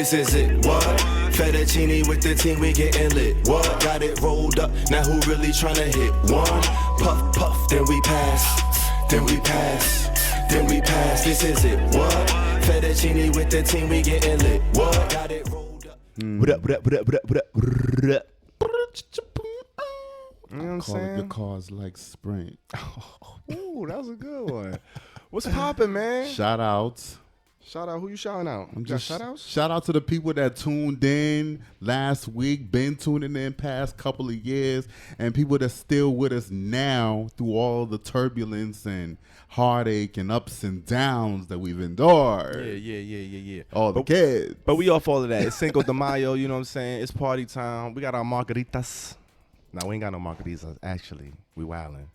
This is it, what? Fettuccine with the team, we getting lit. What? Got it rolled up, now who really tryna hit one? Puff, puff, then we pass, then we pass, then we pass. This is it, what? Fettuccine with the team, we getting lit. What? Got it rolled up. What up, what up, what up, what up, what up? You know what I'm Call it saying? your cars like Sprint. Ooh, that was a good one. What's poppin', man? Shout outs. Shout out. Who you shouting out? You got shout outs? Shout out to the people that tuned in last week, been tuning in past couple of years, and people that's still with us now through all the turbulence and heartache and ups and downs that we've endured. Yeah. All the kids. But we off all of that. It's Cinco de Mayo, you know what I'm saying? It's party time. We got our margaritas. Now, we ain't got no margaritas, actually. We wildin'.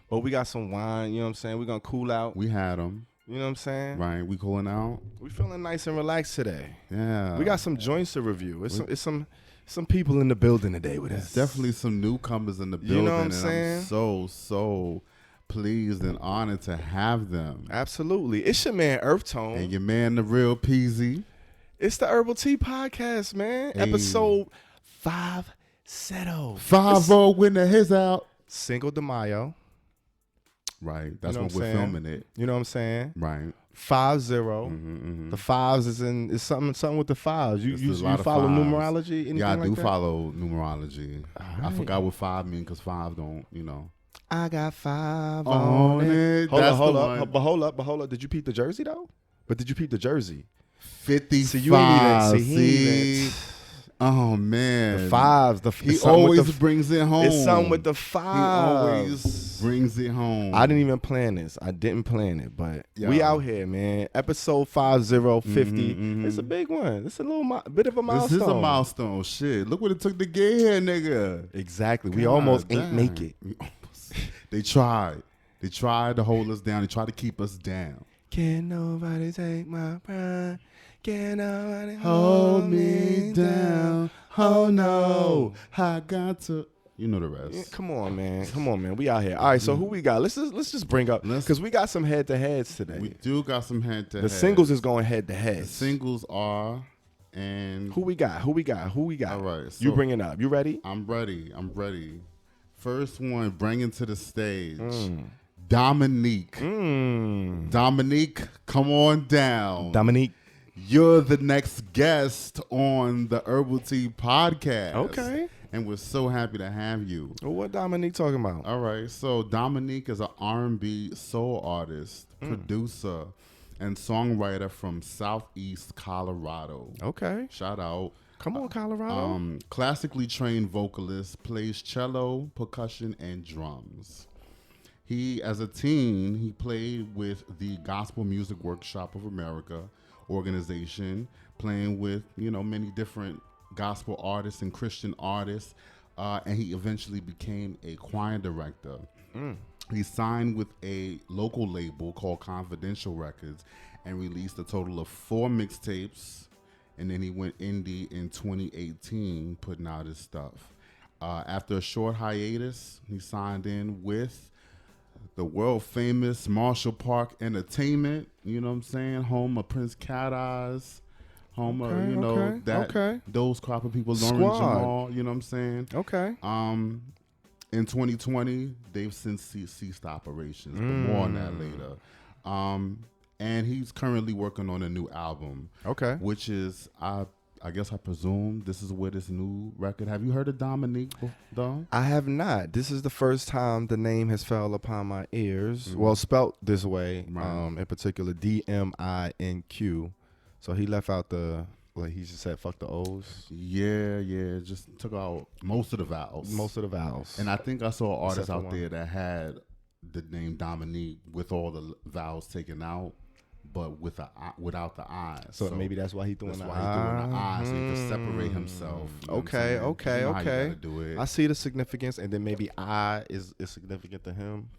But we got some wine, you know what I'm saying? We're going to cool out. We had them. You know what I'm saying? Right, we cooling out. We feeling nice and relaxed today. Yeah. We got some joints to review. It's some people in the building today with us. Definitely some newcomers in the building. You know what I'm and saying? I'm so pleased and honored to have them. Absolutely. It's your man, EarthTone. And your man, the real Peasy. It's the Herbal Tea Podcast, man. Hey. Episode 50. 5-0 when the hits out. Cinco de Mayo. Right. That's You know when what we're I'm saying? filming it. You know what I'm saying? Right. 50. The fives is something with the fives. You It's a lot of follow fives. numerology? Anything Yeah, I like do that? follow numerology. All I forgot what 5 mean because 5 don't, I got 5 On on it. it. Hold That's up, hold the up. one. But hold up. Did you peep the jersey though? But did you peep the jersey? 55. See, you ain't even see. Oh, man. The fives. He always brings it home. It's something with the He fives. always brings it home. I didn't even plan this. I didn't plan it, but we Yeah. out here, man. Episode 50. It's a big one. It's a little bit of a milestone. This is a milestone. Shit. Look what it took to get here, nigga. Exactly. We God almost ain't damn. make it. They tried. They tried to hold us down. They tried to keep us down. Can't nobody take my pride. Can't nobody Hold me down. Oh no, I got to. You know the rest. Yeah, come on, man. We out here. All right, so who we got? Let's just bring up because we got some head to heads today. We do got some head to head. The singles is going head to head. The singles are, and Who we got? All right, so you bring it up. You ready? I'm ready. First one, bringing to the stage, Dominique. Dominique, come on down. Dominique. You're the next guest on the Herbal Tea Podcast. Okay. And we're so happy to have you. Well, what Dominique talking about? All right. So Dominique is an R&B soul artist, producer, and songwriter from Southeast Colorado. Okay. Shout out. Come on, Colorado. Classically trained vocalist, plays cello, percussion, and drums. He, as a teen, he played with the Gospel Music Workshop of America organization, playing with, many different gospel artists and Christian artists, and he eventually became a choir director. He signed with a local label called Confidential Records and released a total of 4 mixtapes, and then he went indie in 2018 putting out his stuff. After a short hiatus, he signed in with the world famous Marshall Park Entertainment, you know what I'm saying? Home of Prince Cat Eyes, home of, those crop of people, Lauren Jamal, you know what I'm saying? Okay. In 2020, they've since ceased operations, but more on that later. And he's currently working on a new album. Okay. Which is, I guess I presume this is where this new record. Have you heard of Dominique, though? I have not. This is the first time the name has fell upon my ears. Well, spelt this way, in particular, DMINQ. So he left out he just said, fuck the O's. Yeah. Just took out most of the vowels. And I think I saw an artist out there that had the name Dominique with all the vowels taken out, but without the eyes. So maybe that's why he's doing the eyes. That's why he's doing the eyes, so he can separate himself. You know Okay. how you gotta do it. I see the significance, and then maybe I is significant to him.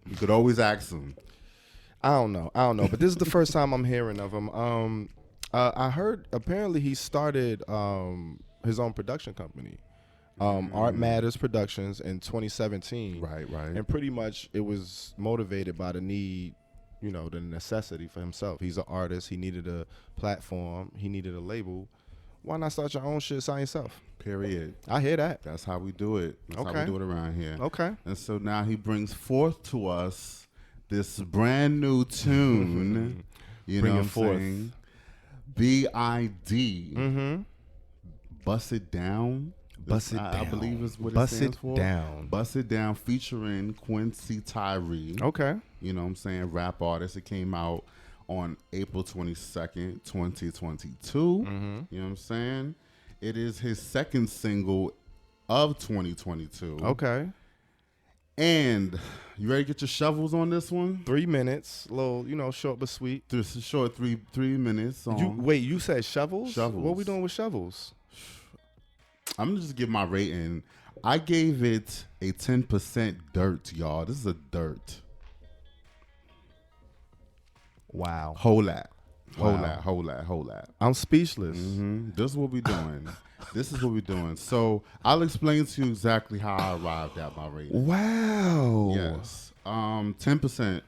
You could always ask him. I don't know, but this is the first time I'm hearing of him. I heard apparently he started his own production company, Art Matters Productions, in 2017. Right. And pretty much it was motivated by the need you know, the necessity for himself. He's an artist. He needed a platform. He needed a label. Why not start your own shit by yourself? Period. I hear that. That's how we do it. That's how Okay. we do it around here. Okay. And so now he brings forth to us this brand new tune. You Bring know it what I'm forth. saying? B.I.D. Mm-hmm. Bust It Down. Bust It Down. I believe is what Bust it stands It for. Down. Bust It Down featuring Quincy Tyree. Okay. You know what I'm saying? Rap artist. It came out on April 22nd, 2022. Mm-hmm. You know what I'm saying? It is his second single of 2022. Okay. And you ready to get your shovels on this one? 3 minutes, a little, you know, short but sweet. This is short, three minutes song. You said shovels? Shovels. What we doing with shovels? I'm gonna just give my rating. I gave it a 10% dirt, y'all. This is a dirt. Wow. Whole lot. Wow. Whole lot. I'm speechless. This is what we're doing. This is what we're doing. So I'll explain to you exactly how I arrived at my rating. Wow. Yes. 10%.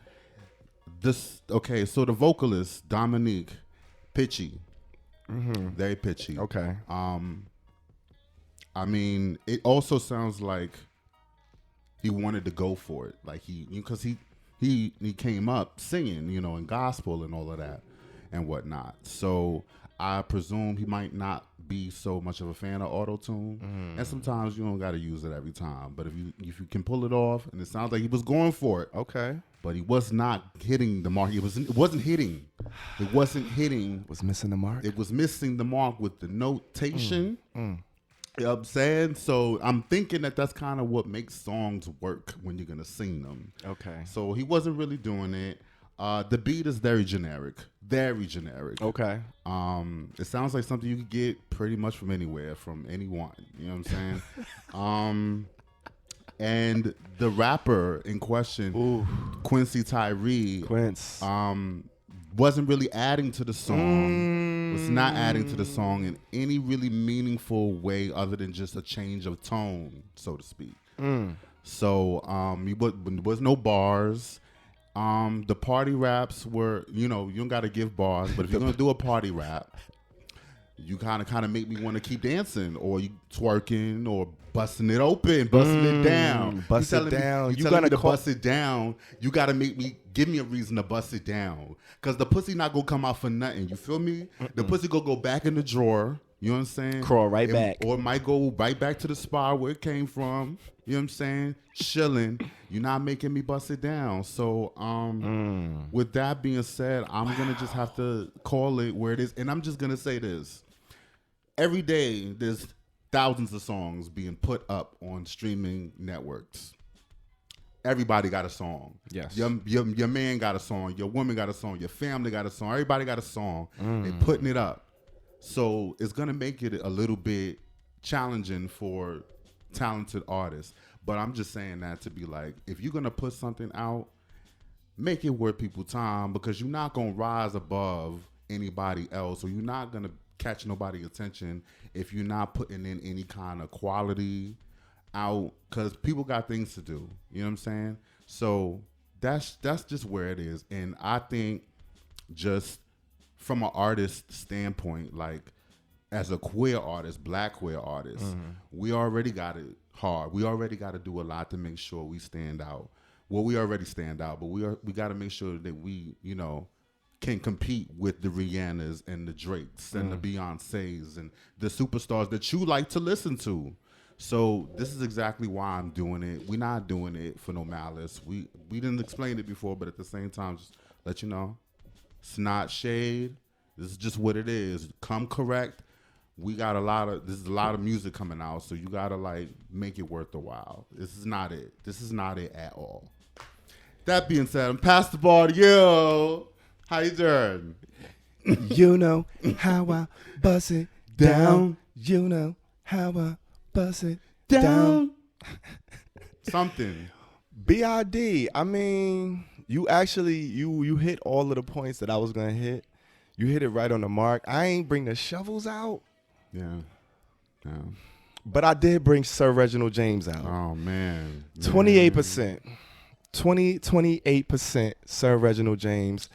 Okay, so the vocalist, Dominique, pitchy. Very pitchy. Okay. I mean, it also sounds like he wanted to go for it. Like because he came up singing, you know, in gospel and all of that and whatnot. So I presume he might not be so much of a fan of auto-tune. And sometimes you don't got to use it every time. But if you can pull it off, and it sounds like he was going for it. Okay. But he was not hitting the mark. It wasn't hitting. It wasn't hitting. Was missing the mark? It was missing the mark with the notation. You know what I'm saying? So I'm thinking that that's kind of what makes songs work when you're going to sing them. Okay. So he wasn't really doing it. The beat is very generic. Very generic. Okay. It sounds like something you could get pretty much from anywhere, from anyone. You know what I'm saying? And the rapper in question, Quincy Tyree, wasn't really adding to the song. Was not adding to the song in any really meaningful way other than just a change of tone, so to speak. So there was no bars. The party raps were, you know, you don't got to give bars, but if you're going to do a party rap, you kind of make me want to keep dancing, or you twerking, or busting it open, busting it down. Bust it down. You telling me to bust it down. You got to give me a reason to bust it down. Because the pussy not going to come out for nothing. You feel me? The pussy going to go back in the drawer. You know what I'm saying? Crawl right back. Or it might go right back to the spot where it came from. You know what I'm saying? Chilling. You're not making me bust it down. So with that being said, I'm going to just have to call it where it is. And I'm just going to say this. Every day, there's thousands of songs being put up on streaming networks. Everybody got a song. Yes. Your man got a song. Your woman got a song. Your family got a song. Everybody got a song. They're putting it up. So it's going to make it a little bit challenging for talented artists. But I'm just saying that to be like, if you're going to put something out, make it worth people's time, because you're not going to rise above anybody else, or you're not going to catch nobody's attention if you're not putting in any kind of quality out, because people got things to do. You know what I'm saying? So that's just where it is. And I think just from an artist standpoint, like as a queer artist, black queer artist, we already got it hard. We already got to do a lot to make sure we stand out. Well, we already stand out, but we got to make sure that we, you know, can compete with the Rihannas and the Drakes and the Beyoncés and the superstars that you like to listen to. So this is exactly why I'm doing it. We're not doing it for no malice. We didn't explain it before, but at the same time, just let you know, it's not shade. This is just what it is. Come correct. We got this is a lot of music coming out, so you gotta like make it worth the while. This is not it. This is not it at all. That being said, I'm past the ball to you. How you doing? You know how I bust it down. You know how I bust it down. Something. B.I.D. I mean, you actually you hit all of the points that I was gonna hit. You hit it right on the mark. I ain't bring the shovels out. Yeah. But I did bring Sir Reginald James out. Oh man. 28%. 28% Sir Reginald James.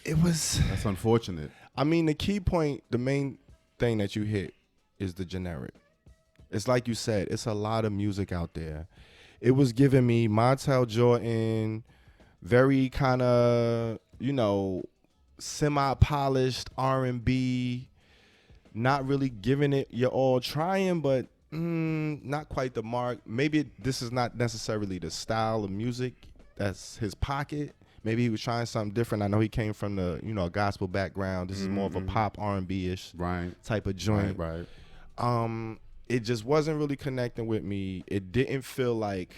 That's unfortunate. I mean, the key point, the main thing that you hit is the generic. It's like you said, it's a lot of music out there. It was giving me Montel Jordan, very kind of, semi-polished R&B, not really giving it your all, trying, but not quite the mark. Maybe this is not necessarily the style of music that's his pocket. Maybe he was trying something different. I know he came from the, a gospel background. This is more of a pop R&B-ish type of joint. Right. It just wasn't really connecting with me. It didn't feel like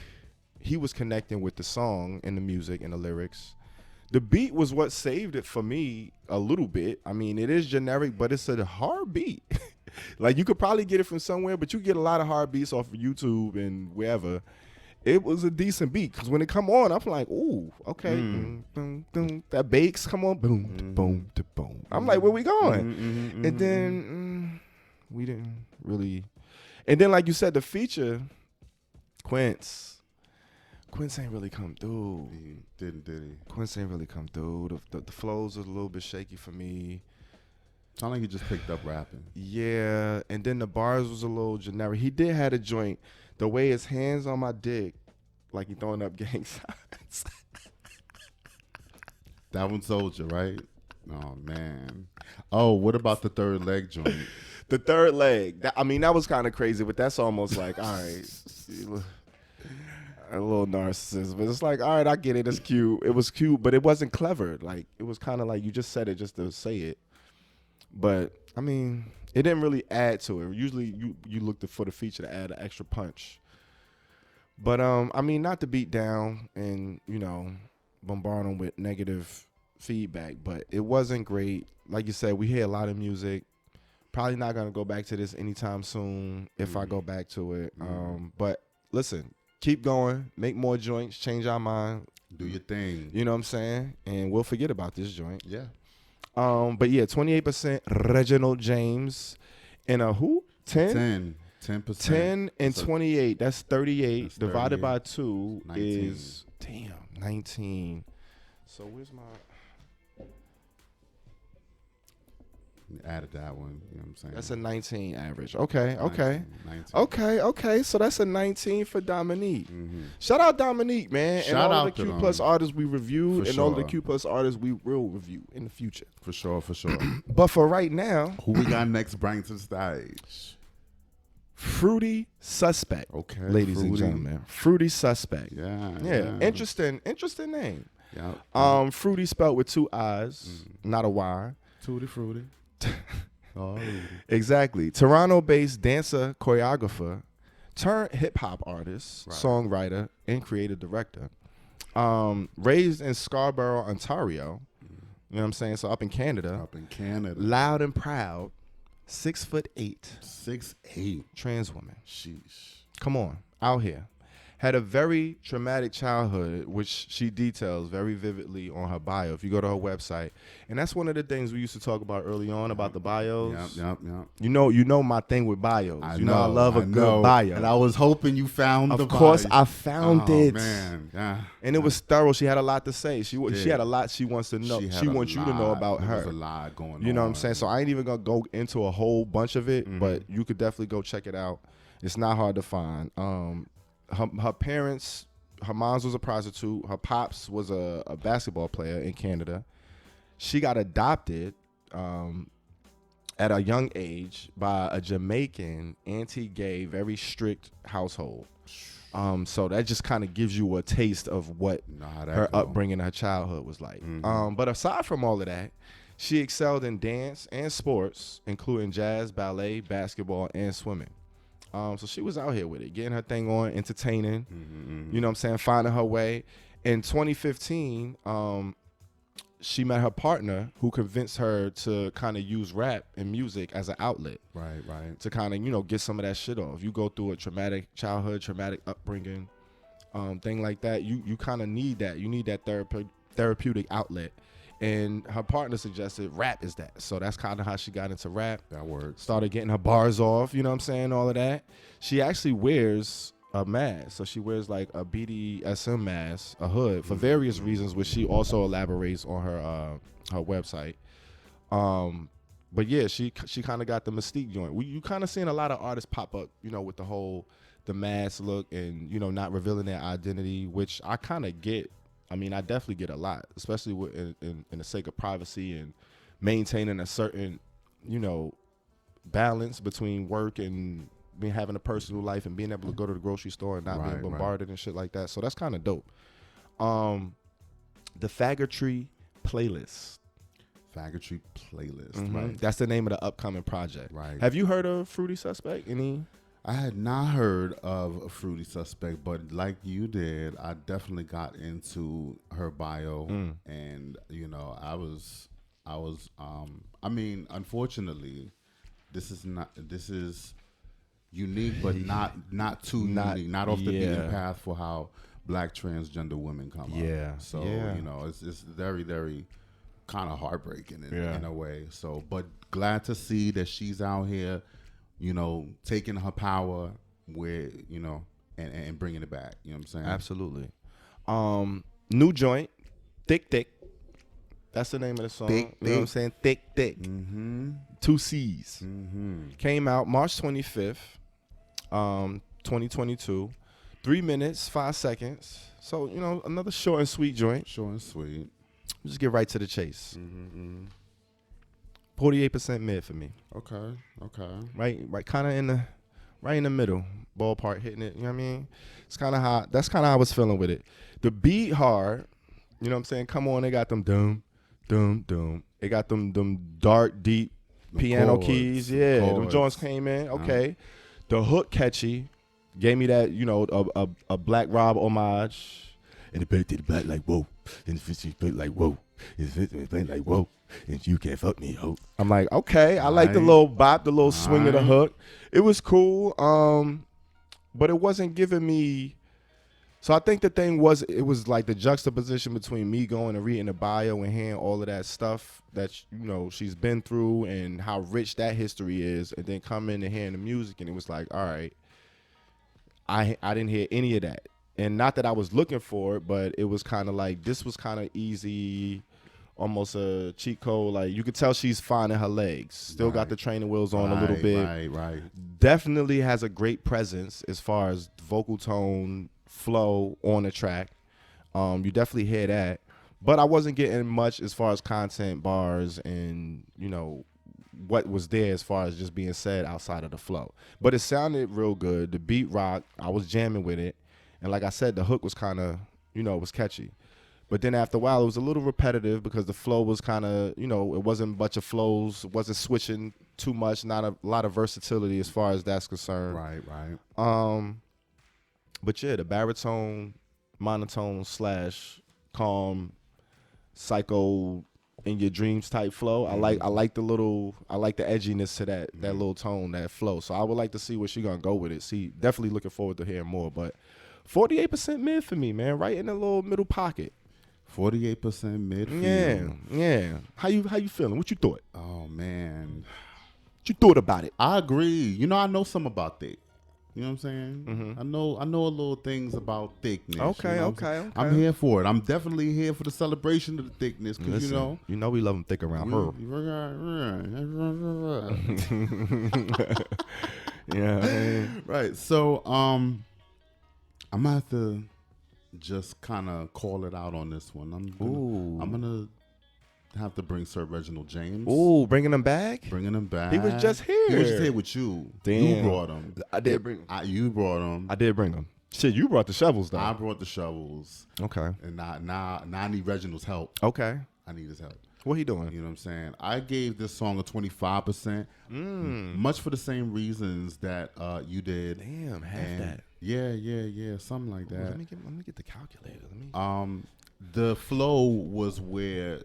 he was connecting with the song and the music and the lyrics. The beat was what saved it for me a little bit. I mean, it is generic, but it's a hard beat. Like, you could probably get it from somewhere, but you get a lot of hard beats off of YouTube and wherever. It was a decent beat, because when it come on, I'm like, ooh, okay. Boom, boom, boom. That bass come on, boom, boom, boom. I'm like, where we going? And then we didn't really. And then, like you said, the feature, Quince ain't really come through. He did he? Quince ain't really come through. The flows was a little bit shaky for me. Sound like he just picked up rapping. Yeah, and then the bars was a little generic. He did had a joint. The way his hands on my dick, like he throwing up gang signs. That one Soldier, right? Oh, man. Oh, what about the third leg joint? The third leg. That was kind of crazy, but that's almost like, all right, a little narcissist. But it's like, all right, I get it. It's cute. It was cute, but it wasn't clever. Like, it was kind of like you just said it just to say it. But, it didn't really add to it. Usually you look for the feature to add an extra punch. But, not to beat down and, bombard them with negative feedback, but it wasn't great. Like you said, we hear a lot of music. Probably not going to go back to this anytime soon if I go back to it. But listen, keep going, make more joints, change our mind. Do your thing. You know what I'm saying? And we'll forget about this joint. Yeah. But yeah, 28% Reginald James and a who? 10%. 10 and 28. That's 38. That's divided by 2 19. Is 19. So where's my? Added that one. You know what I'm saying? That's a 19 average. Okay. 19. Okay. So that's a 19 for Dominique. Shout out Dominique, man. Shout and all out the to Q them. Plus artists we reviewed For and all sure. the Q Plus artists we will review in the future. For sure. But for right now, who we got next bring to the stage? Fruitii Suspect. Okay. Ladies and gentlemen. Fruitii Suspect. Yeah. Interesting name. Yeah. Fruitii spelled with 2 I's, not a Y. Tutti Fruity. Oh. Exactly. Toronto-based dancer, choreographer, turned hip-hop artist, songwriter, and creative director. Raised in Scarborough, Ontario. You know what I'm saying? So up in Canada. Loud and proud. 6'8". 6'8". Trans woman. Sheesh. Come on. Out here. Had a very traumatic childhood, which she details very vividly on her bio. If you go to her website, and that's one of the things we used to talk about early on about the bios. Yep. You know my thing with bios. I love a good bio. And I was hoping you found the bio. Of course, I found it. Man, yeah. And it was thorough. She had a lot to say. She had a lot she wants to know. She wants you to know about her. There's a lot going on. You know what I'm saying? So I ain't even gonna go into a whole bunch of it, but you could definitely go check it out. It's not hard to find. Her parents, her mom's was a prostitute. Her pops was a basketball player in Canada. She got adopted at a young age by a Jamaican, anti-gay, very strict household. So that just kind of gives you a taste of what her upbringing, her childhood was like. But aside from all of that, she excelled in dance and sports, including jazz, ballet, basketball, and swimming. So she was out here with it, getting her thing on, entertaining, you know what I'm saying, finding her way. In 2015, she met her partner who convinced her to kind of use rap and music as an outlet. Right. To kind of, get some of that shit off. You go through a traumatic childhood, traumatic upbringing, thing like that. You kind of need that. You need that therapeutic outlet. And her partner suggested rap is that. So that's kind of how she got into rap. That works. Started getting her bars off, you know what I'm saying, all of that. She actually wears a mask. So she wears like a BDSM mask, a hood, for various reasons, which she also elaborates on her website. But yeah, she kind of got the mystique joint. You kind of seeing a lot of artists pop up, with the mask look and not revealing their identity, which I kind of get. I mean, I definitely get a lot, especially in the sake of privacy and maintaining a certain balance between work and having a personal life and being able to go to the grocery store and not being bombarded and shit like that. So that's kind of dope. The Faggotry playlist. Faggotry playlist, right? That's the name of the upcoming project. Right. Have you heard of Fruitii Suspect? I had not heard of a Fruitii Suspect, but like you did, I definitely got into her bio, and I was. I mean, unfortunately, this is unique, but not too unique, not off the beaten path for how Black transgender women come up. So it's very, very kind of heartbreaking in a way. So, but glad to see that she's out here, taking her power where and bringing it back. You know what I'm saying? Absolutely. New joint, Thick. That's the name of the song. Thick. You know what I'm saying? Thick. 2 C's. Came out March 25th, 2022. 3 minutes, 5 seconds. So, another short and sweet joint. Short and sweet. Just get right to the chase. 48% mid for me. Okay. Right, kind of in the middle, ballpark, hitting it. You know what I mean? It's kind of hot. That's kind of how I was feeling with it. The beat hard. You know what I'm saying? Come on, they got them doom. They got them dark, deep piano chords, keys. Yeah, them chords. joints came in. Okay. The hook catchy. Gave me that, a Black Rob homage. And the back to the back like, whoa. And the fish back like, whoa. And the fish back like, whoa. And you can't fuck me, ho. I'm like, okay. I like the little bop, the little swing of the hook. It was cool. But it wasn't giving me. So I think the thing was, it was like the juxtaposition between me going and reading the bio and hearing all of that stuff that, she's been through and how rich that history is, and then coming and hearing the music, and it was like, all right, I didn't hear any of that. And not that I was looking for it, but it was kind of like, this was kind of easy, almost a cheat code. Like, you could tell she's finding her legs. Still got the training wheels on a little bit. Right. Definitely has a great presence as far as vocal tone, flow on the track. You definitely hear that, but I wasn't getting much as far as content, bars, and what was there as far as just being said outside of the flow. But it sounded real good. The beat rock, I was jamming with it, and like I said, the hook was kind of it was catchy. But then after a while, it was a little repetitive because the flow was kind of it wasn't a bunch of flows, it wasn't switching too much, not a lot of versatility as far as that's concerned. Right. But yeah, the baritone, monotone / calm, psycho in your dreams type flow. I like the edginess to that little tone, that flow. So I would like to see where she gonna go with it. Definitely looking forward to hearing more. But 48% mid for me, man. Right in the little middle pocket. 48% mid. Yeah. How you feeling? What you thought? Oh man, What you thought about it? I agree. I know something about thick. You know what I'm saying? I know a little things about thickness. Okay. I'm here for it. I'm definitely here for the celebration of the thickness because we love them thick around her. Yeah. Right. So I'm gonna have to just kind of call it out on this one. I'm gonna have to bring Sir Reginald James. Ooh, bringing him back? Bringing him back. He was just here. He was just here with you. Damn. You brought him. I did bring him. You brought him. I did bring him. Shit, you brought the shovels, though. I brought the shovels. Okay. And now I need Reginald's help. Okay. I need his help. What he doing? You know what I'm saying? I gave this song a 25%. Much for the same reasons that you did. Damn, half that. Yeah. Something like that. Let me get the calculator. The flow was where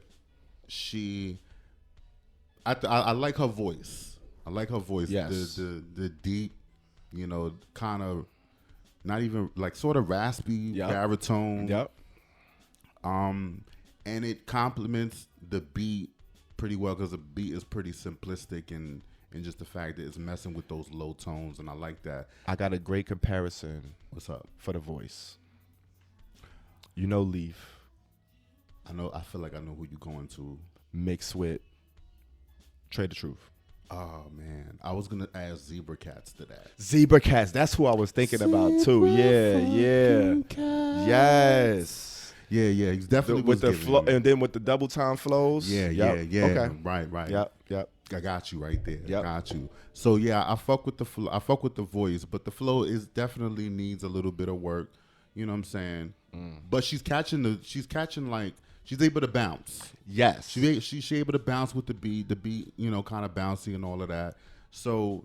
I like her voice. Yes. The deep, kind of not even like sort of raspy baritone. Yep. And it complements the beat pretty well because the beat is pretty simplistic and and just the fact that it's messing with those low tones, and I like that. I got a great comparison. What's up? For the voice. You know Leaf. I feel like I know who you going to. Mixed with Trade the Truth. Oh man, I was gonna add Zebra Cats to that. Zebra Cats, that's who I was thinking about too. Yeah. Yes. Yeah. He's definitely with the flow, me. and then with the double time flows. Yeah. Okay. Right. Yep. I got you right there. Yep. Got you. So yeah, I fuck with the flow. I fuck with the voice, but the flow is definitely needs a little bit of work. You know what I'm saying? But she's able to bounce. Yes. She's able to bounce with the beat, kind of bouncy and all of that. So,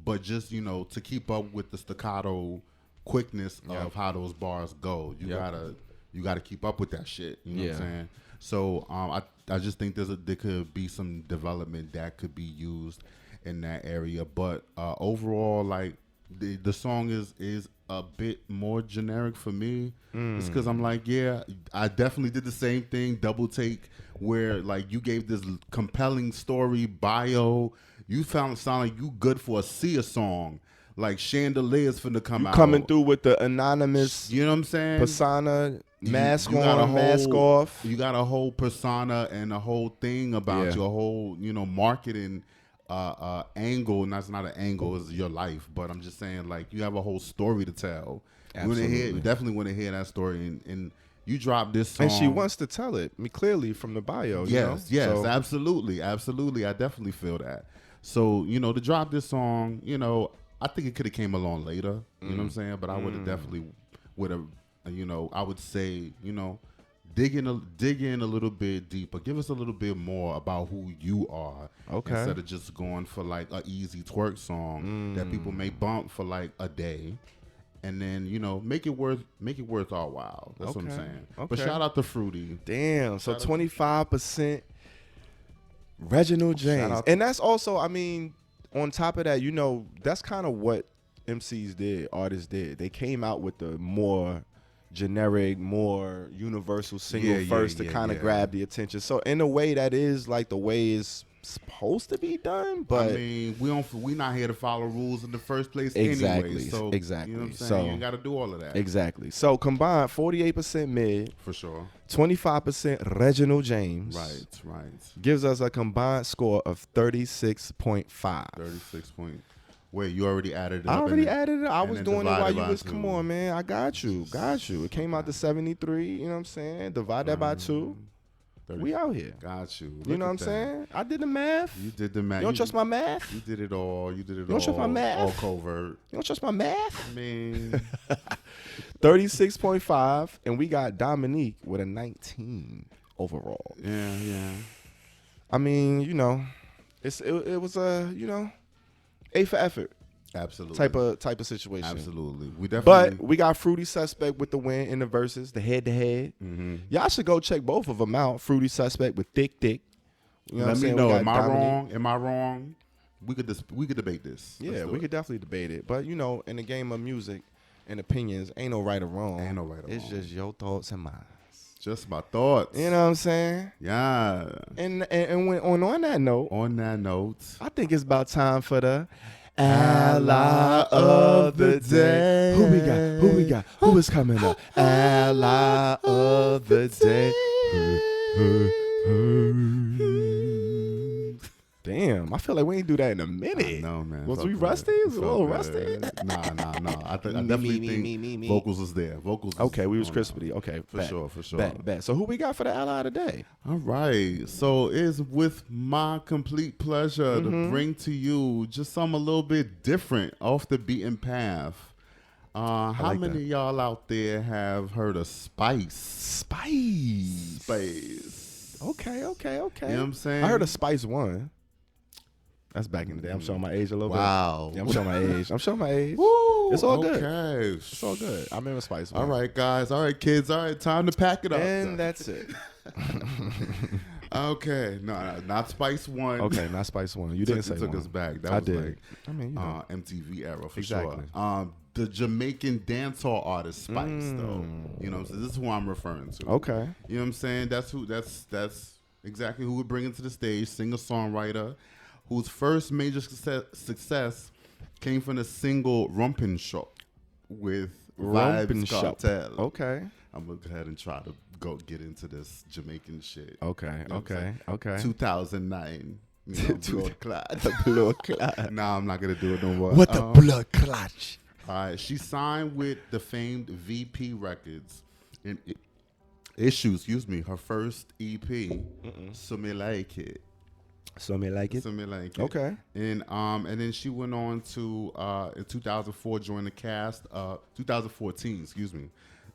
but just, to keep up with the staccato quickness of how those bars go, you gotta keep up with that shit. You know what I'm saying? So, I just think there could be some development that could be used in that area. But overall, like the song is a bit more generic for me. It's because I'm like, I definitely did the same thing, double take, where like you gave this compelling story bio. You sound like you good for a Sia song. Like Chandelier's finna come out. Coming through with the anonymous, you know what I'm saying? Persona, mask you on, mask off. You got a whole persona and a whole thing about your whole, marketing angle. And that's not an angle, it's your life. But I'm just saying, like, you have a whole story to tell. Absolutely. You definitely want to hear that story. And you drop this song. And she wants to tell it, clearly from the bio. Yes, so. absolutely. I definitely feel that. So, to drop this song, I think it could have came along later. You know what I'm saying? But I would have definitely I would say, dig in a little bit deeper. Give us a little bit more about who you are. Okay. Instead of just going for like a easy twerk song that people may bump for like a day. And then, make it worth our while. That's what I'm saying. Okay. But shout out to Fruitii. Damn. So 25% Reginald James. And that's also, on top of that, that's kind of what MCs did, artists did. They came out with the more generic, more universal single first to kind of grab the attention. So in a way, that is like the way it's supposed to be done. But we not here to follow rules in the first place exactly, anyway. So exactly. You know what I'm saying? So you ain't got to do all of that. Exactly. So combined, 48% mid, for sure. 25% Reginald James. Right. Gives us a combined score of 36.5. 36 point. Wait, you already added it up? I already added it. I was doing it while you was. 2. Come on, man. I got you. It came out to 73. You know what I'm saying? Divide that by 2. 30. We out here. Got you. You know what I'm saying? I did the math. You did the math. You don't trust my math? You did it all. You don't trust my math? All covert. You don't trust my math? 36.5, and we got DMINQ with a 19 overall. Yeah. It was a, A for effort. Absolutely. Type of situation. Absolutely. We definitely. But we got Fruitii Suspect with the win in the verses, the head to head. Y'all should go check both of them out. Fruitii Suspect with Thick. You know Let what me know. Am I wrong? We could debate this. Yeah, we could definitely debate it. But in the game of music and opinions, ain't no right or wrong. It's just your thoughts and mine. Just my thoughts. You know what I'm saying? Yeah. And when on that note. On that note, I think it's about time for the Ally of the Day. Who we got? Who is coming up? Ally of the Day. Damn, I feel like we ain't do that in a minute. No, man. Was we rusty? Was a little rusty? Nah. I definitely think vocals is there. Okay, we was crispy. Okay, for sure. Bet. So who we got for the Ally today? All right. So it's with my complete pleasure to bring to you just something a little bit different, off the beaten path. How many of y'all out there have heard of Spice? Spice. Okay. You know what I'm saying? I heard of Spice One. That's back in the day. I'm showing my age a little bit. Wow. Yeah, I'm showing my age. Woo, it's all good. Okay. It's all good. I remember Spice One. All right, guys. All right, kids. All right, time to pack it up. And that's it. Okay. No, not Spice One. Okay, not Spice One. You didn't say took one. us back. That I was did. like MTV era for exactly. sure. The Jamaican dancehall artist Spice, though. You know, so this is who I'm referring to. Okay. You know what I'm saying? That's exactly who we're bringing to the stage. Singer-songwriter whose first major success came from the single Rumpin' Shop with Vibes Cartel. Okay. I'm going to go ahead and try to get into this Jamaican shit. Okay. You know Okay. Okay. 2009. You know, blood clot. The blood clot. Nah, I'm not going to do it no more. What the blood clot? All right. She signed with the famed VP Records and issues, her first EP, So Me Like It. So me like it. Something like it. Okay. And then she went on to in 2004 join the cast 2014,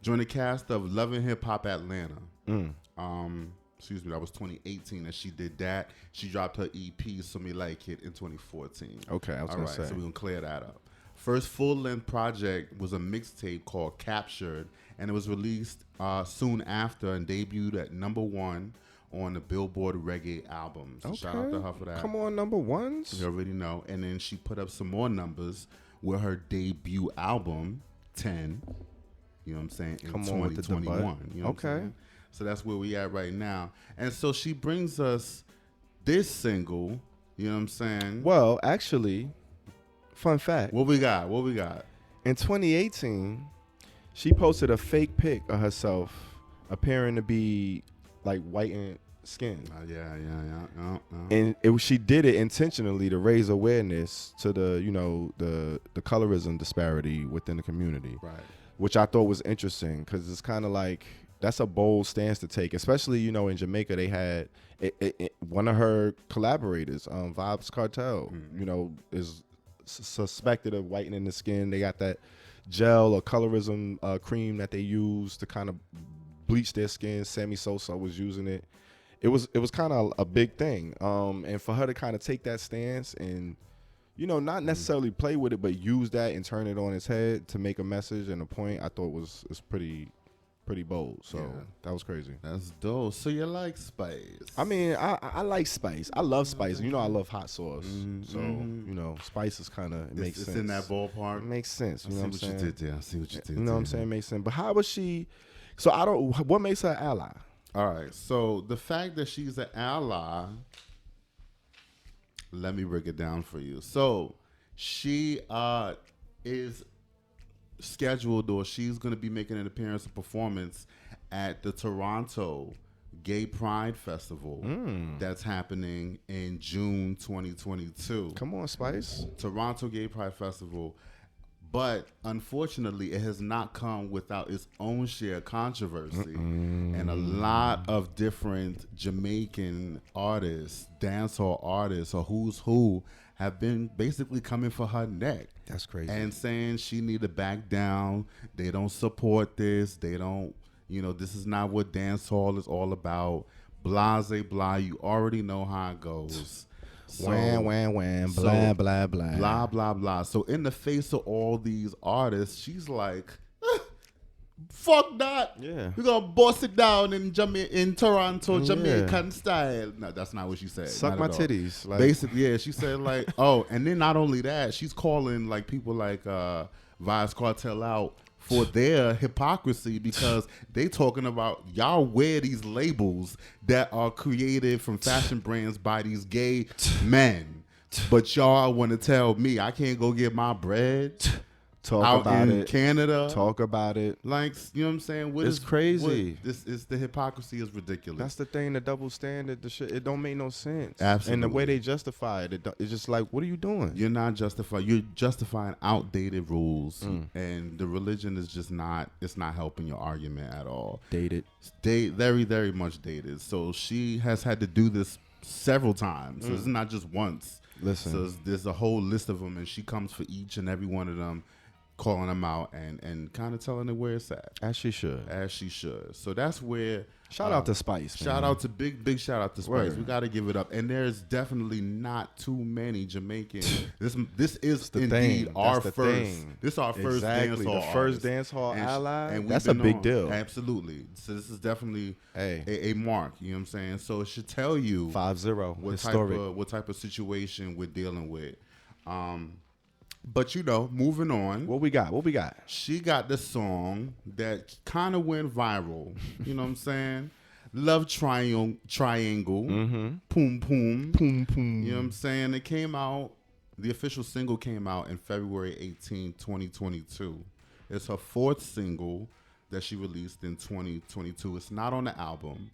joined the cast of Love and Hip Hop Atlanta. That was 2018 that she did that. She dropped her EP So Me Like It in 2014. Okay, I was All gonna right, say. so we're gonna clear that up. First full-length project was a mixtape called Captured, and it was released soon after and debuted at #1 on the Billboard Reggae albums. So shout out to her for that. Come on, #1s. You already know. And then she put up some more numbers with her debut album, 10. You know what I'm saying? In Come on with the 2021. You know what I'm saying? So that's where we at right now. And so she brings us this single. You know what I'm saying? Well, actually, fun fact. What we got? In 2018, she posted a fake pic of herself appearing to be like whitened skin. Yeah. And she did it intentionally to raise awareness to the colorism disparity within the community. Right. Which I thought was interesting because it's kind of like that's a bold stance to take, especially in Jamaica they had one of her collaborators, Vibes Cartel, is suspected of whitening the skin. They got that gel or colorism cream that they use to kind of bleach their skin. Sammy Sosa was using it. It was kind of a big thing. And for her to kind of take that stance and, not necessarily play with it, but use that and turn it on its head to make a message and a point, I thought was pretty bold. So that was crazy. That's dope. So you like spice? I mean, I like spice. I love spice. I love hot sauce. So, spice is kind of, makes sense. It's in that ballpark. It makes sense. You know what I'm saying? I see what you did there. I see what you did. You know what I'm saying? It makes sense. But how was she? So what makes her an ally? All right. So the fact that she's an ally, let me break it down for you. So she is scheduled, or she's going to be making an appearance and performance at the Toronto Gay Pride Festival that's happening in June 2022. Come on, Spice. Toronto Gay Pride Festival. But unfortunately, it has not come without its own share of controversy. And a lot of different Jamaican artists, dancehall artists, or who's who, have been basically coming for her neck. That's crazy. And saying she need to back down. They don't support this. They don't, this is not what dancehall is all about. Blase, blah. You already know how it goes. So, wham, blah, blah, blah. Blah, blah, blah. So in the face of all these artists, she's like, fuck that. Yeah. We're going to bust it down in Toronto, Jamaican style. No, that's not what she said. Suck my titties. Like, basically, she said like, and then not only that, she's calling like people like Vibes Cartel out for their hypocrisy because they talking about y'all wear these labels that are created from fashion brands by these gay men, but y'all want to tell me I can't go get my bread Talk about it. Canada. Talk about it. Like, you know what I'm saying? It's crazy. This is the hypocrisy is ridiculous. That's the thing, the double standard, the shit. It don't make no sense. Absolutely. And the way they justify it, it's just like, what are you doing? You're not justifying. You're justifying outdated rules, and the religion is just not. It's not helping your argument at all. Dated. Very, very much dated. So she has had to do this several times. So it's not just once. Listen. So there's a whole list of them, and she comes for each and every one of them, calling them out and kind of telling it where it's at. As she should. So that's where... Shout out to Spice, man. Shout out to big shout out to Spice. Word. We got to give it up. And there's definitely not too many Jamaican. This is the indeed thing. our That's the first. thing. This is our first Exactly. dancehall The first artist. dancehall ally. And we've That's a been big on. deal. Absolutely. So this is definitely Hey. a mark. You know what I'm saying? So it should tell you 5-0. what Historic. what type of situation we're dealing with. But moving on. What we got? She got the song that kind of went viral. You know what I'm saying? Love Triangle. Poom Poom. Poom poom. You know what I'm saying? It came out, the official single came out in February 18, 2022. It's her 4th single that she released in 2022. It's not on the album.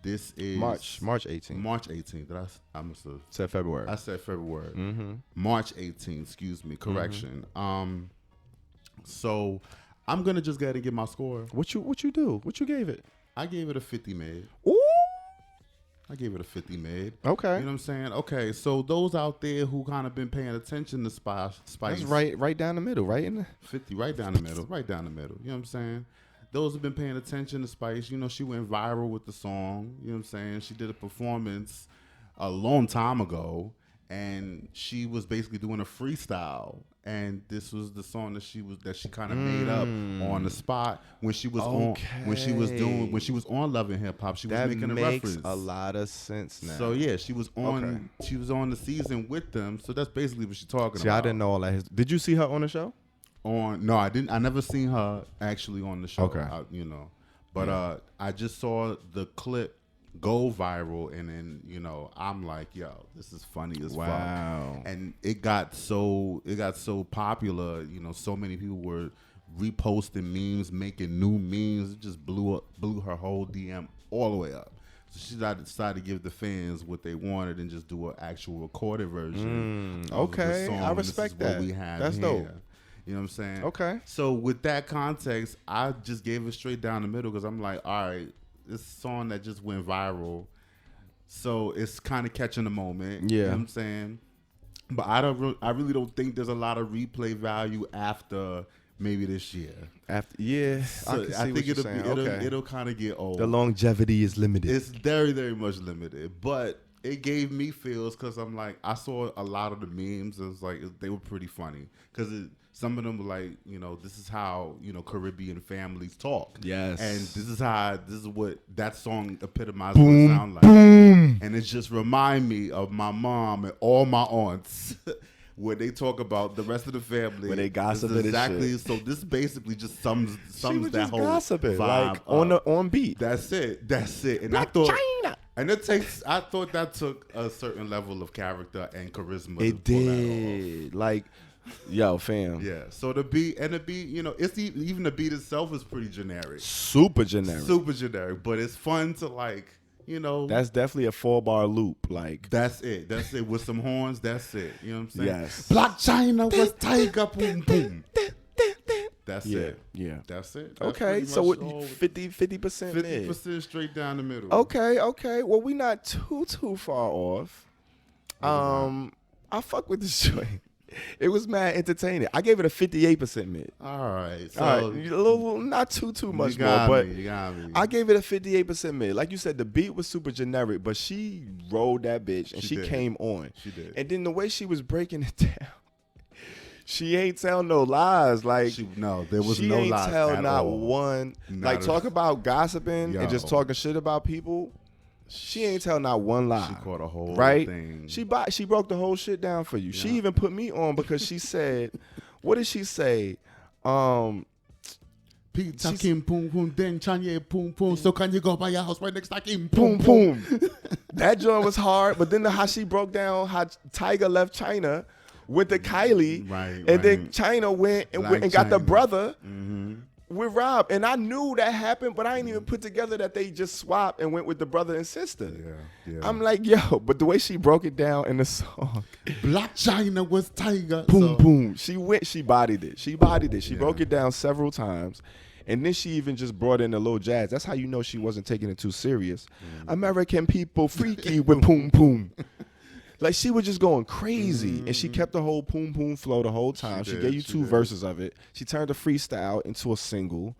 This is March 18th. March 18th. I must have said February. I said February. Mm-hmm. March 18th, excuse me. Correction. So I'm gonna just go ahead and give my score. What you do? What you gave it? I gave it a 50 mid. Ooh. I gave it a 50 mid. Okay. You know what I'm saying? Okay, so those out there who kind of been paying attention to Spice. That's right down the middle, right in the 50, right down the middle. Right down the middle. You know what I'm saying? Those have been paying attention to Spice. You know, she went viral with the song. You know what I'm saying? She did a performance a long time ago, and she was basically doing a freestyle. And this was the song that she kind of made up on the spot when she was when she was on Love and Hip Hop. She was making a reference. That makes a lot of sense now. So yeah, she was on the season with them. So that's basically what she's talking about. See, I didn't know all that. Did you see her on the show? No, I didn't. I never seen her actually on the show. Okay. But I just saw the clip go viral, and then I'm like, yo, this is funny as fuck. And it got so popular. So many people were reposting memes, making new memes. It just blew her whole DM all the way up. So she decided to give the fans what they wanted and just do an actual recorded version. Of the song. I respect that. What we have That's here. dope. You know what I'm saying? Okay. So with that context, I just gave it straight down the middle because I'm like, all right, this song that just went viral, so it's kind of catching the moment. Yeah. You know what I'm saying? But I really don't think there's a lot of replay value after maybe this year. So I think it'll kind of get old. The longevity is limited. It's very, very much limited. But it gave me feels because I'm like, I saw a lot of the memes. And it's like they were pretty funny because some of them were like, this is how Caribbean families talk. Yes. And this is what that song epitomizes what it sound like. And it just remind me of my mom and all my aunts. Where they talk about the rest of the family. When they gossiping exactly. and shit. So this basically just sums she was that just whole gossiping, vibe like up. on beat. That's it. And Black China. And I thought that took a certain level of character and charisma. It to pull did. that off. Like, yo, fam. Yeah. So the beat, it's even the beat itself is pretty generic. Super generic. But it's fun to like. That's definitely a 4-bar loop. Like that's it with some horns. That's it. You know what I'm saying? Yes. Black China was tiger boom boom. That's it. Yeah. That's it. That's okay. So 50% 50% straight down the middle. Okay. Well, we not too far off. I fuck with this joint. It was mad entertaining. I gave it a 58% mid. All right. So a little, not too much more, but you got me. I gave it a 58% mid. Like you said, the beat was super generic, but she rolled that bitch and she came on. She did. And then the way she was breaking it down, she ain't tell no lies. Like there was no lies. She ain't tell not all. one. Like talk about gossiping and just talking shit about people. She ain't tell not one lie. She caught a whole thing. She broke the whole shit down for you. Yeah. She even put me on because she said, what did she say? Pizza Kim Poom Poom, then Chanye Poom Poom. So can you go by your house right next to Kim Poom Poom? That joint was hard, but then how she broke down how Tiger left China with the Kylie, and then China went and got the brother. Mm-hmm. With Rob, and I knew that happened, but I didn't even put together that they just swapped and went with the brother and sister. Yeah. I'm like, yo, but the way she broke it down in the song, Black China was Tiger. Boom, boom. She bodied it. She broke it down several times, and then she even just brought in a little jazz. That's how you know she wasn't taking it too serious. American people freaky with boom, boom. Like, she was just going crazy, and she kept the whole poom poom flow the whole time. She gave you two verses of it. She turned the freestyle into a single.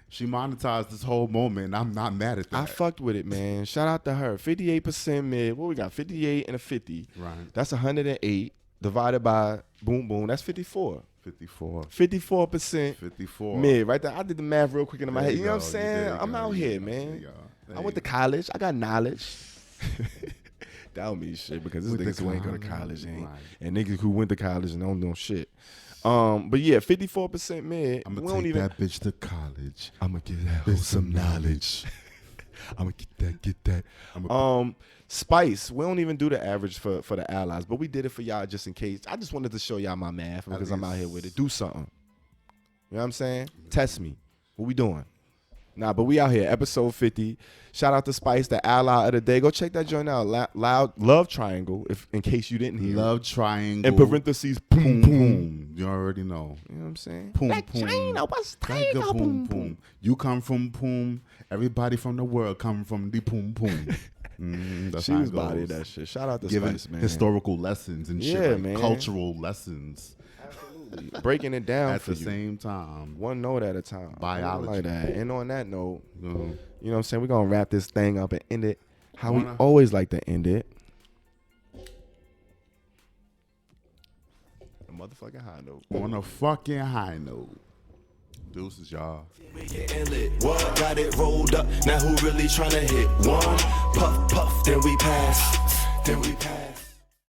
She monetized this whole moment, and I'm not mad at that. I fucked with it, man. Shout out to her. 58% mid. What we got? 58 and a 50. Right. That's 108 divided by boom boom. That's 54. 54% 54 mid. Right there. I did the math real quick in my head. You know what I'm saying? I'm out here, man. I went to college. I got knowledge. That don't mean shit because this niggas who ain't go to college and niggas who went to college and don't know shit. But yeah, 54% mid. I'm gonna take that bitch to college. I'm gonna give that hoe some knowledge. I'ma get that. Spice. We don't even do the average for the allies, but we did it for y'all just in case. I just wanted to show y'all my math because I'm out here with it. Do something. You know what I'm saying? Test me. What we doing? Nah, but we out here. Episode 50. Shout out to Spice, the ally of the day. Go check that joint out. Loud Love Triangle, if in case you didn't hear. Love Triangle. In parentheses, boom, boom. You already know. You know what I'm saying? Boom, that boom. China was Like tiger, a boom, boom. You come from boom. Everybody from the world come from the boom, boom. That's She how was it goes. bodying that shit. Shout out to Giving Spice, man. historical lessons and shit, Yeah, like man. cultural lessons Breaking it down at for the you. same time. One note at a time. Biology. Like that. And on that note, You know, you know what I'm saying? We're going to wrap this thing up and end it how we Wanna- always like to end it. A motherfucking high note. on a fucking high note. Deuces, y'all. We getting lit. What? Got it rolled up. Now who really tryna hit? One puff, puff, then we pass. Then we pass.